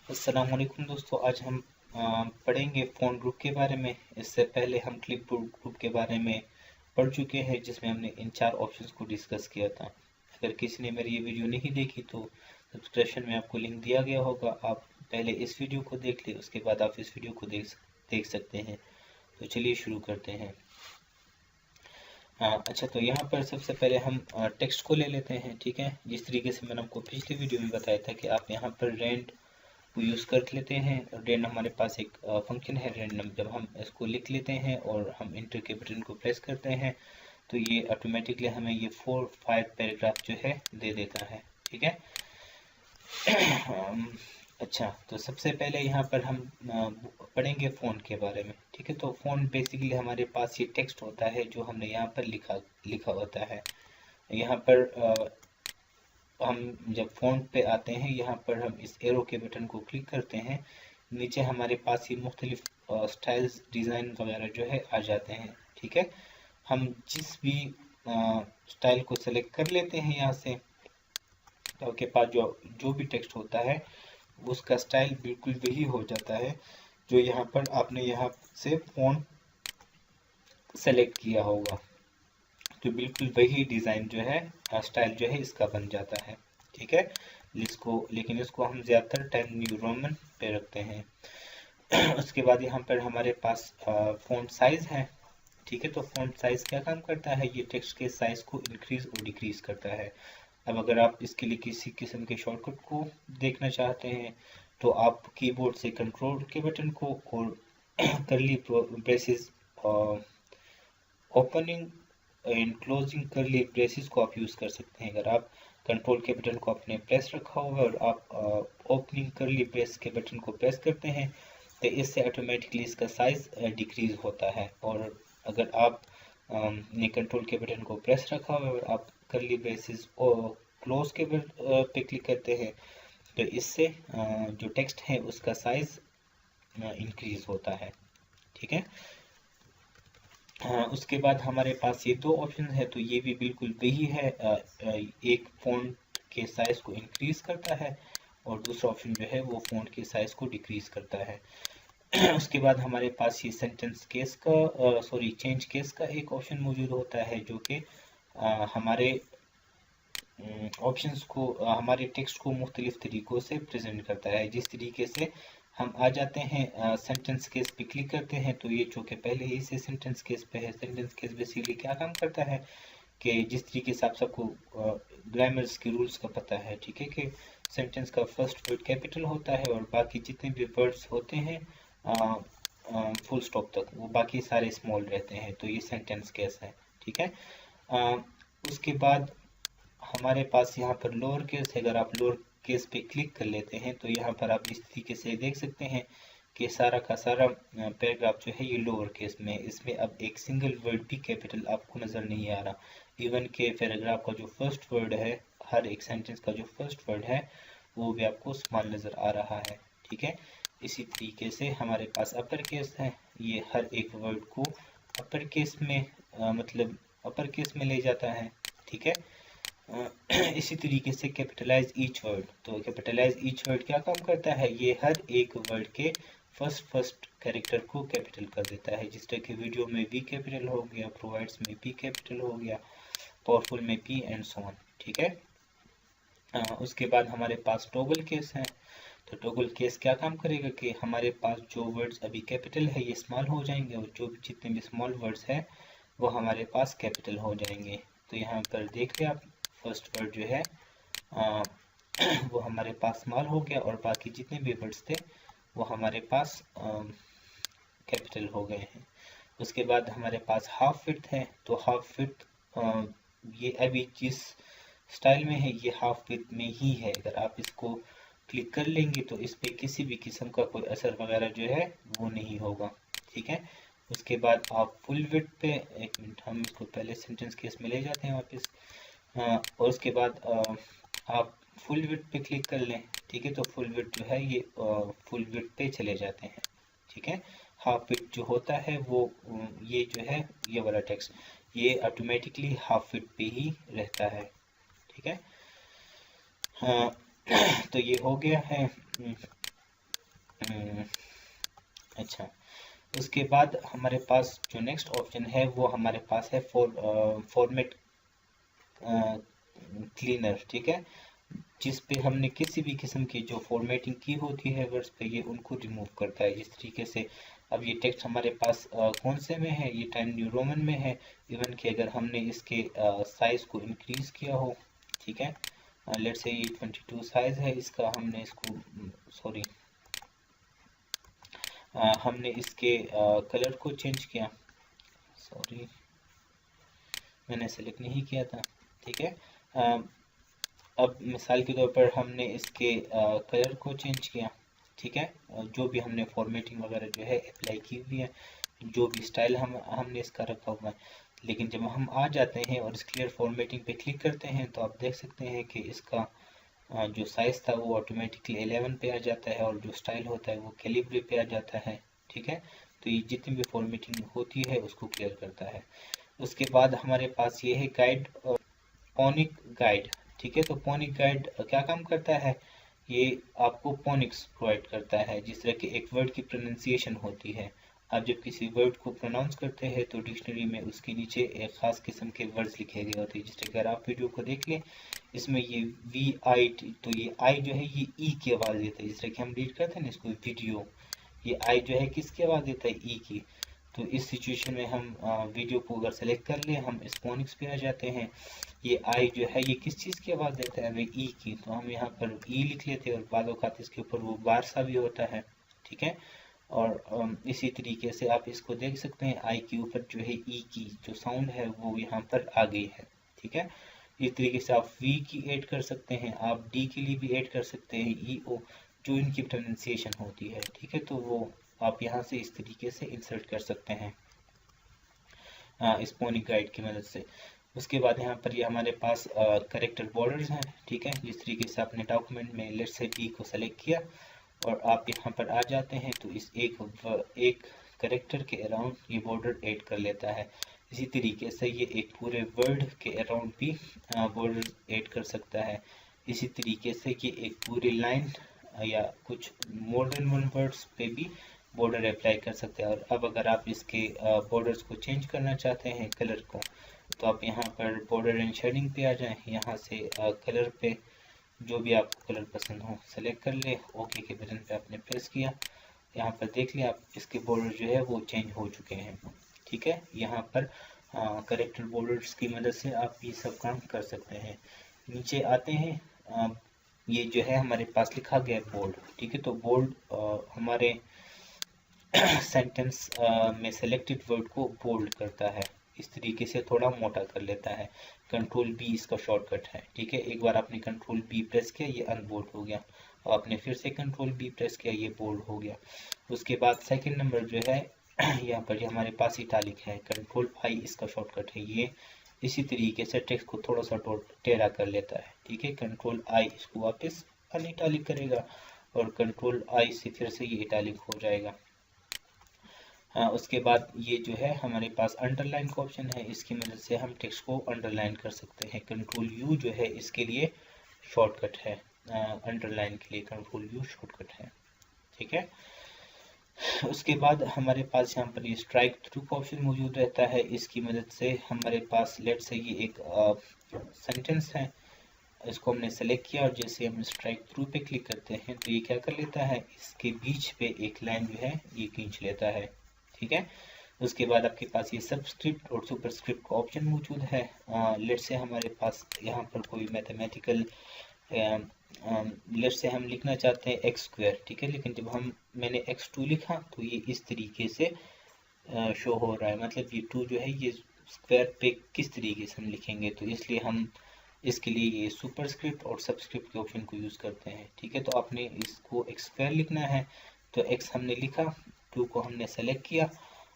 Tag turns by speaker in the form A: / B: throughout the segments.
A: अस्सलामुअलैकुम दोस्तों, आज हम पढ़ेंगे फ़ोन ग्रुप के बारे में। इससे पहले हम क्लिपबोर्ड ग्रुप के बारे में पढ़ चुके हैं, जिसमें हमने इन 4 ऑप्शंस को डिस्कस किया था। अगर किसी ने मेरी ये वीडियो नहीं देखी तो सब्सक्रिप्शन में आपको लिंक दिया गया होगा। आप पहले इस वीडियो को देख लें, उसके बाद आप इस वीडियो को देख सकते हैं। तो चलिए शुरू करते हैं। अच्छा, तो यहाँ पर सबसे पहले हम टेक्स्ट को ले लेते हैं। ठीक है, जिस तरीके से मैंने आपको पिछली वीडियो में बताया था कि आप यहाँ पर रेंड को यूज़ कर लेते हैं। रैंडम हमारे पास एक फंक्शन है रैंडम। जब हम इसको लिख लेते हैं और हम इंटर के बटन को प्रेस करते हैं तो ये ऑटोमेटिकली हमें ये 4-5 पैराग्राफ जो है दे देता है। ठीक है। अच्छा, तो सबसे पहले यहाँ पर हम पढ़ेंगे फ़ोन के बारे में। ठीक है, तो फ़ोन बेसिकली हमारे पास ये टेक्स्ट होता है जो हमने यहाँ पर लिखा होता है। यहाँ पर हम जब फ़ोन पे आते हैं, यहाँ पर हम इस एरो के बटन को क्लिक करते हैं। नीचे हमारे पास ये मुख्तलिफ स्टाइल्स, डिज़ाइन वगैरह जो है आ जाते हैं। ठीक है, हम जिस भी स्टाइल को सेलेक्ट कर लेते हैं यहाँ से, तो आपके पास जो भी टेक्स्ट होता है उसका स्टाइल बिल्कुल वही हो जाता है जो यहाँ पर आपने यहाँ से फ़ोन सेलेक्ट किया होगा। तो बिल्कुल वही डिज़ाइन जो है, स्टाइल जो है इसका बन जाता है। ठीक है, लेकिन इसको हम ज़्यादातर टाइम न्यू रोमन पे रखते हैं। उसके बाद यहाँ पर हमारे पास फ़ॉन्ट साइज़ है। ठीक है, तो फ़ॉन्ट साइज़ क्या काम करता है, ये टेक्स्ट के साइज़ को इंक्रीज़ और डिक्रीज़ करता है। अब अगर आप इसके लिए किसी किस्म के शॉर्टकट को देखना चाहते हैं तो आप कीबोर्ड से कंट्रोल के बटन को और करली ब्रेसेस, ओपनिंग एंड क्लोजिंग करली ब्रेसेस को आप यूज़ कर सकते हैं। अगर आप कंट्रोल के बटन को आपने प्रेस रखा हुआ है और आप ओपनिंग करली ब्रेस के बटन को प्रेस करते हैं तो इससे ऑटोमेटिकली इसका साइज़ डिक्रीज़ होता है। और अगर आप ने कंट्रोल के बटन को प्रेस रखा हुआ है और आप करली ब्रेसेस और क्लोज के पे क्लिक करते हैं तो इससे जो टेक्स्ट है उसका साइज़ इंक्रीज़ होता है। ठीक है। उसके बाद हमारे पास ये 2 ऑप्शन है, तो ये भी बिल्कुल वही है। एक फ़ॉन्ट के साइज़ को इंक्रीज़ करता है और दूसरा ऑप्शन जो है वो फ़ॉन्ट के साइज़ को डिक्रीज़ करता है। उसके बाद हमारे पास ये सेंटेंस केस का चेंज केस का एक ऑप्शन मौजूद होता है जो कि हमारे ऑप्शंस को, हमारे टेक्स्ट को मुख्तलिफ तरीक़ों से प्रेजेंट करता है। जिस तरीके से हम आ जाते हैं सेंटेंस केस पे क्लिक करते हैं तो ये चूँकि पहले ही से सेंटेंस केस पे है। सेंटेंस केस बेसिकली क्या काम करता है कि जिस तरीके से आप सबको ग्रामर्स के रूल्स का पता है, ठीक है, कि सेंटेंस का फर्स्ट वर्ड कैपिटल होता है और बाकी जितने भी वर्ड्स होते हैं फुल स्टॉप तक वो बाकी सारे स्मॉल रहते हैं। तो ये सेंटेंस केस है। ठीक है। उसके बाद हमारे पास यहाँ पर लोअर केस है। अगर आप लोअर केस पे क्लिक कर लेते हैं तो यहाँ पर आप इस तरीके से देख सकते हैं कि सारा का सारा पैराग्राफ जो है ये लोअर केस में है। इसमें अब एक सिंगल वर्ड भी कैपिटल आपको नज़र नहीं आ रहा। इवन के पैराग्राफ का जो फर्स्ट वर्ड है, हर एक सेंटेंस का जो फर्स्ट वर्ड है वो भी आपको स्मॉल नज़र आ रहा है। ठीक है। इसी तरीके से हमारे पास अपर केस है। ये हर एक वर्ड को अपर केस में मतलब अपर केस में ले जाता है। ठीक है। इसी तरीके से कैपिटलाइज ईच वर्ड, तो कैपिटलाइज ईच वर्ड क्या काम करता है, ये हर एक वर्ड के फर्स्ट कैरेक्टर को कैपिटल कर देता है। जिस तरह के वीडियो में वी कैपिटल हो गया, प्रोवाइड्स में पी कैपिटल हो गया, पावरफुल में पी एंड सो ऑन। ठीक है। उसके बाद हमारे पास टॉगल केस है। तो टॉगल केस क्या काम करेगा कि हमारे पास जो वर्ड्स अभी कैपिटल है ये स्मॉल हो जाएंगे और जो जितने भी स्मॉल वर्ड्स है वो हमारे पास कैपिटल हो जाएंगे। तो यहाँ पर देख लें आप, फर्स्ट वर्ड जो है वो हमारे पास स्मॉल हो गया और बाकी जितने भी वर्ड्स थे वो हमारे पास कैपिटल हो गए हैं। उसके बाद हमारे पास हाफ विड्थ है। तो हाफ विड्थ ये अभी जिस स्टाइल में है ये हाफ विड्थ में ही है। अगर आप इसको क्लिक कर लेंगे तो इस पर किसी भी किस्म का कोई असर वगैरह जो है वो नहीं होगा। ठीक है। उसके बाद आप फुल विड्थ पे, एक मिनट हम इसको पहले सेंटेंस केस में ले जाते हैं वापस। और उसके बाद आप फुल विड्थ पे क्लिक कर लें। ठीक है, तो फुल विड्थ जो है ये फुल विड्थ पे चले जाते हैं। ठीक है। हाफ विड्थ जो होता है वो ये जो है ये वाला टेक्स्ट ये ऑटोमेटिकली हाफ विड्थ पे ही रहता है। ठीक है। हाँ, तो ये हो गया है अच्छा, उसके बाद हमारे पास जो नेक्स्ट ऑप्शन है वो हमारे पास है फॉर्मेट क्लीनर, ठीक है, जिस पे हमने किसी भी किस्म की जो फॉर्मेटिंग की होती है वर्ड्स पे ये उनको रिमूव करता है। जिस तरीके से अब ये टेक्स्ट हमारे पास कौन से में है, ये टाइम न्यू रोमन में है। इवन कि अगर हमने इसके साइज को इंक्रीज किया हो, ठीक है, लेट्स से ये 22 साइज है इसका, हमने इसको सॉरी हमने इसके कलर को चेंज किया, सॉरी मैंने सेलेक्ट नहीं किया था, ठीक है। अब मिसाल के तौर पर हमने इसके कलर को चेंज किया, ठीक है, जो भी हमने फॉर्मेटिंग वगैरह जो है अप्लाई की हुई है, जो भी स्टाइल हमने इसका रखा हुआ है। लेकिन जब हम आ जाते हैं और इस क्लियर फॉर्मेटिंग पे क्लिक करते हैं तो आप देख सकते हैं कि इसका जो साइज़ था वो ऑटोमेटिकली 11 पे आ जाता है और जो स्टाइल होता है वो कैलिब्रे पे आ जाता है, ठीक है। तो ये जितनी भी फॉर्मेटिंग होती है उसको क्लियर करता है। उसके बाद हमारे पास ये है गाइड, पोनिक गाइड, ठीक है। तो पोनिक गाइड क्या काम करता है, ये आपको पोनिक्स प्रोवाइड करता है। जिस तरह के एक वर्ड की प्रोनाउंसिएशन होती है, आप जब किसी वर्ड को प्रोनाउंस करते हैं तो डिक्शनरी में उसके नीचे एक ख़ास किस्म के वर्ड्स लिखे गए होते हैं। जिस अगर आप वीडियो को देख लें, इसमें ये वी आई, तो ये आई जो है ये ई की आवाज़ देता है। जिस तरह कि हम रीड करते हैं ना इसको वीडियो, ये आई जो है किसकी आवाज़ देता है, ई की। तो इस सिचुएशन में हम वीडियो को अगर सेलेक्ट कर लें, हम स्पोनिक्स पे आ जाते हैं। ये आई जो है ये किस चीज़ की आवाज़ देता है, हमें ई की। तो हम यहाँ पर ई लिख लेते हैं और बाद औक़ात इसके ऊपर वो बार सा भी होता है, ठीक है। और इसी तरीके से आप इसको देख सकते हैं, आई के ऊपर जो है ई की जो साउंड है वो यहाँ पर आ गई है, ठीक है। इस तरीके से आप वी की ऐड कर सकते हैं, आप डी के लिए भी ऐड कर सकते हैं, ई ओ, जो इनकी प्रोनाउंसिएशन होती है, ठीक है। तो वो आप यहाँ से इस तरीके से इंसर्ट कर सकते हैं स्पोनिक गाइड की मदद से। उसके बाद यहाँ पर ये हमारे पास करेक्टर बॉर्डर्स हैं, ठीक है। जिस तरीके से आपने डॉक्यूमेंट में लेट्स से डी को सेलेक्ट किया और आप यहाँ पर आ जाते हैं तो इस एक करेक्टर के अराउंड ये बॉर्डर ऐड कर लेता है। इसी तरीके से ये एक पूरे वर्ड के अराउंड भी बॉर्डर ऐड कर सकता है। इसी तरीके से ये एक पूरी लाइन या कुछ मोर देन वन वर्ड्स पे भी बॉर्डर अप्लाई कर सकते हैं। और अब अगर आप इसके बॉर्डर्स को चेंज करना चाहते हैं कलर को, तो आप यहाँ पर बॉर्डर एंड शेडिंग पे आ जाएं, यहाँ से कलर पे जो भी आपको कलर पसंद हो सेलेक्ट कर ले, ओके के बटन पे आपने प्रेस किया, यहाँ पर देख लिया आप इसके बॉर्डर जो है वो चेंज हो चुके हैं, ठीक है। यहाँ पर करेक्टर बॉर्डर्स की मदद से आप ये सब काम कर सकते हैं। नीचे आते हैं, ये जो है हमारे पास लिखा गया बोल्ड, ठीक है। तो बोल्ड हमारे सेंटेंस में सेलेक्टेड वर्ड को बोल्ड करता है, इस तरीके से थोड़ा मोटा कर लेता है। कंट्रोल बी इसका शॉर्टकट है, ठीक है। एक बार आपने कंट्रोल बी प्रेस किया ये अनबोल्ड हो गया, और आपने फिर से कंट्रोल बी प्रेस किया ये बोल्ड हो गया। उसके बाद सेकंड नंबर जो है यहाँ पर ये हमारे पास इटालिक है, कंट्रोल आई इसका शॉर्टकट है। ये इसी तरीके से टेक्स्ट को थोड़ा सा टेढ़ा कर लेता है, ठीक है। कंट्रोल आई इसको वापस अनइटालिक करेगा और कंट्रोल आई से फिर से ये इटालिक हो जाएगा। उसके बाद ये जो है हमारे पास अंडरलाइन का ऑप्शन है, इसकी मदद से हम टेक्स्ट को अंडरलाइन कर सकते हैं। कंट्रोल यू जो है इसके लिए शॉर्टकट है, अंडरलाइन के लिए कंट्रोल यू शॉर्टकट है, ठीक है। उसके बाद हमारे पास यहाँ पर ये स्ट्राइक थ्रू का ऑप्शन मौजूद रहता है। इसकी मदद से हमारे पास लेट्स से ये एक सेंटेंस है, इसको हमने सेलेक्ट किया और जैसे हम स्ट्राइक थ्रू पे क्लिक करते हैं तो ये क्या कर लेता है, इसके बीच पे एक लाइन जो है ये खींच लेता है, ठीक है। उसके बाद आपके पास ये सबस्क्रिप्ट और सुपरस्क्रिप्ट का ऑप्शन मौजूद है। लेट्स से हमारे पास यहाँ पर कोई मैथमेटिकल लेट्स से हम लिखना चाहते हैं एक्स स्क्वायर, ठीक है। लेकिन जब मैंने x2 लिखा तो ये इस तरीके से शो हो रहा है, मतलब ये 2 जो है ये स्क्वायर पे किस तरीके से हम लिखेंगे, तो इसलिए हम इसके लिए ये सुपरस्क्रिप्ट और सबस्क्रिप्ट के ऑप्शन को यूज़ करते हैं, ठीक है। तो आपने इसको एक्स स्क्वायर लिखना है तो x हमने लिखा, 2 को हमने सेलेक्ट किया,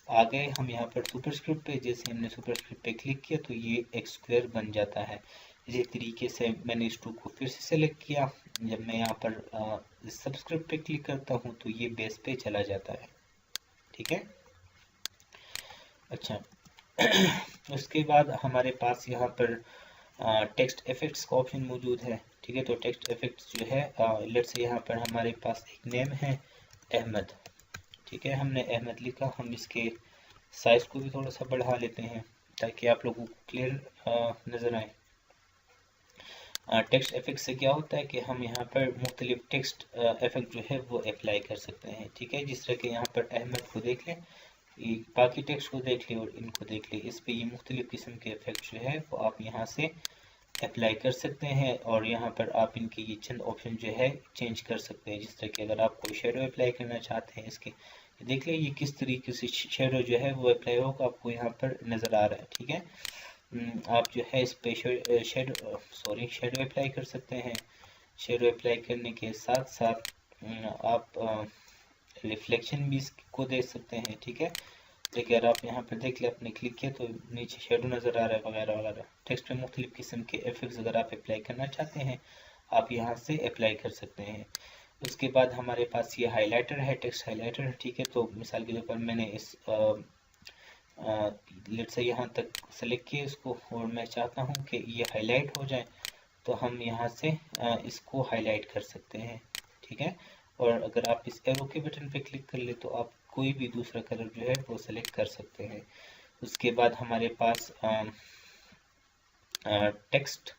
A: आ गए हम यहाँ पर सुपरस्क्रिप्ट पे, जैसे हमने सुपरस्क्रिप्ट पे क्लिक किया तो ये एक्स स्क्वायर बन जाता है। इसी तरीके से मैंने इस 2 को फिर से सेलेक्ट किया, जब मैं यहाँ पर सबस्क्रिप्ट पे क्लिक करता हूँ तो ये बेस पे चला जाता है, ठीक है। अच्छा उसके बाद हमारे पास यहाँ पर टेक्स्ट इफेक्ट्स का ऑप्शन मौजूद है, ठीक है। तो टेक्स्ट इफेक्ट्स जो है लेट्स से यहाँ पर हमारे पास एक नेम है, अहमद। ठीक है, हमने अहमद लिखा। हम इसके साइज को भी थोड़ा सा बढ़ा लेते हैं ताकि आप लोगों को क्लियर नज़र आए। टेक्स्ट इफेक्ट से क्या होता है कि हम यहाँ पर मुख्तलिफ टेक्स्ट इफेक्ट जो है वो अप्लाई कर सकते हैं। ठीक है, जिस तरह के यहाँ पर अहमद को देख लें, बाकी टेक्स्ट को देख लें और इनको देख लें, इस पे ये मुख्तलिफ किस्म के इफेक्ट जो है वो आप यहाँ से अप्लाई कर सकते हैं और यहाँ पर आप इनके ये चंद ऑप्शन जो है चेंज कर सकते हैं। जिस तरह के अगर आप कोई शेडो अप्लाई करना चाहते हैं, इसके देख लें ये किस तरीके से शेडो जो है वो अप्लाई होगा, आपको यहाँ पर नज़र आ रहा है। ठीक है, आप जो है इस पे शेडो अप्लाई कर सकते हैं। शेडो अप्लाई करने के साथ साथ आप रिफ्लेक्शन भी इसको दे सकते हैं। ठीक है, देखिए अगर आप यहाँ पर देख ले, आपने क्लिक किया तो नीचे शेडो नज़र आ रहा है वगैरह वगैरह। टेक्स्ट में मुख्तलिफ किस्म के इफेक्ट्स अगर आप अप्लाई करना चाहते हैं, आप यहाँ से अप्लाई कर सकते हैं। उसके बाद हमारे पास ये हाइलाइटर है, टेक्स्ट हाइलाइटर। ठीक है, तो मिसाल के तौर पर मैंने इस लेट से यहाँ तक सेलेक्ट किया इसको और मैं चाहता हूँ कि ये हाईलाइट हो जाए, तो हम यहाँ से इसको हाईलाइट कर सकते हैं। ठीक है, और अगर आप इस एरो के बटन पे क्लिक कर ले तो आप कोई भी दूसरा कलर जो है वो सेलेक्ट कर सकते हैं। उसके बाद हमारे पास टेक्स्ट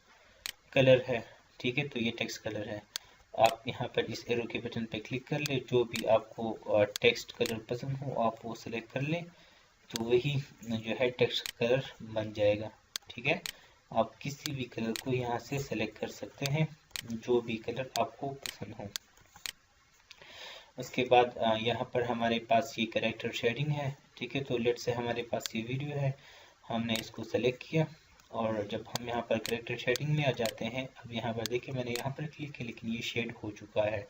A: कलर है। ठीक है, तो ये टेक्स्ट कलर है। आप यहाँ पर इस एरो के बटन पे क्लिक कर ले, जो भी आपको टेक्स्ट कलर पसंद हो आप वो सेलेक्ट कर लें, तो वही जो है टेक्स्ट कलर बन जाएगा। ठीक है, आप किसी भी कलर को यहाँ से सेलेक्ट कर सकते हैं, जो भी कलर आपको पसंद हो। उसके बाद यहाँ पर हमारे पास ये कैरेक्टर शेडिंग है। ठीक है, तो लेट से हमारे पास ये वीडियो है, हमने इसको सेलेक्ट किया और जब हम यहाँ पर कैरेक्टर शेडिंग में आ जाते हैं, अब यहाँ पर देखिए मैंने यहाँ पर क्लिक किया लेकिन ये शेड हो चुका है,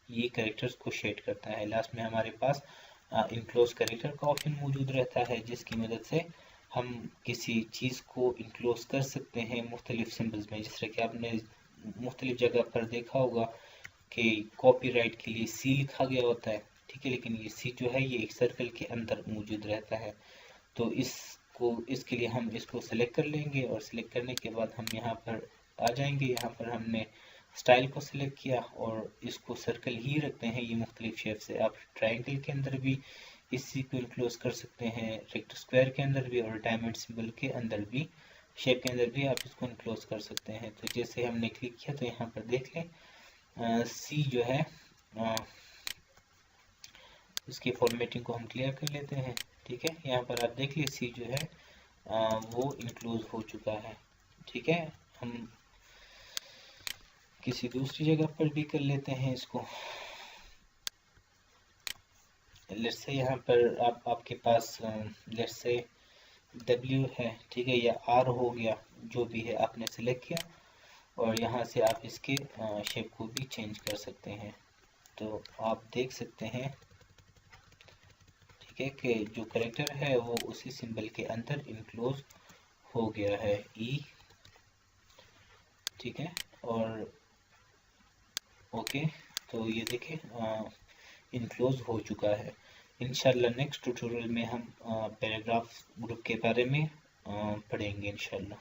A: ये कैरेक्टर्स को शेड करता है। लास्ट में हमारे पास इनक्लोज कैरेक्टर का ऑप्शन मौजूद रहता है, जिसकी मदद से हम किसी चीज़ को इनक्लोज कर सकते हैं मुख्तलिफ सिम्बल्स में। जिस तरह कि आपने मुख्तलिफ जगह पर देखा होगा कि कॉपीराइट के लिए सी लिखा गया होता है। ठीक है, लेकिन ये सी जो है ये एक सर्कल के अंदर मौजूद रहता है। तो इसके लिए हम इसको सेलेक्ट कर लेंगे और सिलेक्ट करने के बाद हम यहाँ पर आ जाएंगे। यहाँ पर हमने स्टाइल को सिलेक्ट किया और इसको सर्कल ही रखते हैं। ये मुख्तलिफ शेप से आप ट्रायंगल के अंदर भी इसी को इनक्लोज कर सकते हैं, रेक्ट स्क्वायर के अंदर भी और डायमंड सिंबल के अंदर भी, शेप के अंदर भी आप इसको इनक्लोज कर सकते हैं। तो जैसे हमने क्लिक किया तो यहाँ पर देख लें सी जो है इसकी फॉर्मेटिंग को हम क्लियर कर लेते हैं। ठीक है, यहाँ पर आप देख लीजिए सी जो है वो इनक्लोज हो चुका है। ठीक है, हम किसी दूसरी जगह पर भी कर लेते हैं इसको। लेट्स से यहाँ पर आपके पास लेट्स से W है। ठीक है, या R हो गया, जो भी है आपने सेलेक्ट किया और यहाँ से आप इसके शेप को भी चेंज कर सकते हैं। तो आप देख सकते हैं ठीक है कि जो कैरेक्टर है वो उसी सिंबल के अंदर इनक्लोज हो गया है E। ठीक है, और ओके, तो ये देखें इनक्लोज हो चुका है। इंशाल्लाह नेक्स्ट ट्यूटोरियल में हम पैराग्राफ ग्रुप के बारे में पढ़ेंगे इंशाल्लाह।